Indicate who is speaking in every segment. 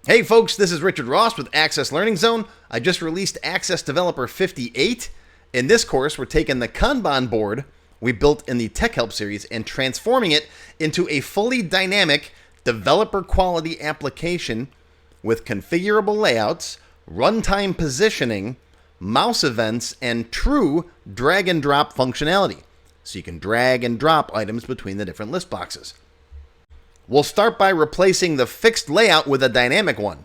Speaker 1: Hey folks, this is Richard Ross with Access Learning Zone. I just released Access Developer 58. In this course, we're taking the Kanban board we built in the Tech Help series and transforming it into a fully dynamic developer quality application with configurable layouts, runtime positioning, mouse events, and true drag and drop functionality. So you can drag and drop items between the different list boxes. We'll start by replacing the fixed layout with a dynamic one.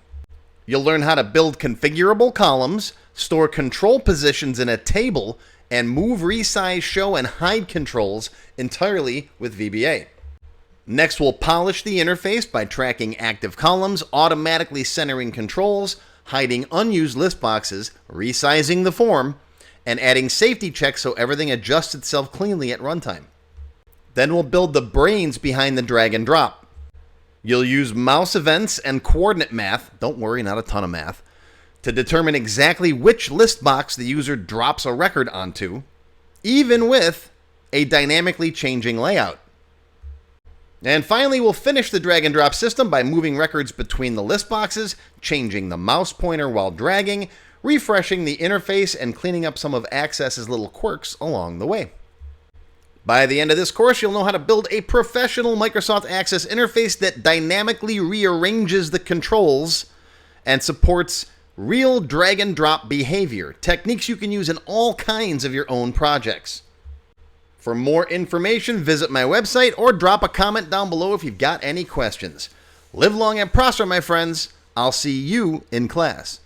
Speaker 1: You'll learn how to build configurable columns, store control positions in a table, and move, resize, show, and hide controls entirely with VBA. Next, we'll polish the interface by tracking active columns, automatically centering controls, hiding unused list boxes, resizing the form, and adding safety checks so everything adjusts itself cleanly at runtime. Then we'll build the brains behind the drag and drop. You'll use mouse events and coordinate math, don't worry, not a ton of math, to determine exactly which list box the user drops a record onto, even with a dynamically changing layout. And finally, we'll finish the drag and drop system by moving records between the list boxes, changing the mouse pointer while dragging, refreshing the interface, and cleaning up some of Access's little quirks along the way. By the end of this course, you'll know how to build a professional Microsoft Access interface that dynamically rearranges the controls and supports real drag and drop behavior, techniques you can use in all kinds of your own projects. For more information, visit my website or drop a comment down below if you've got any questions. Live long and prosper, my friends. I'll see you in class.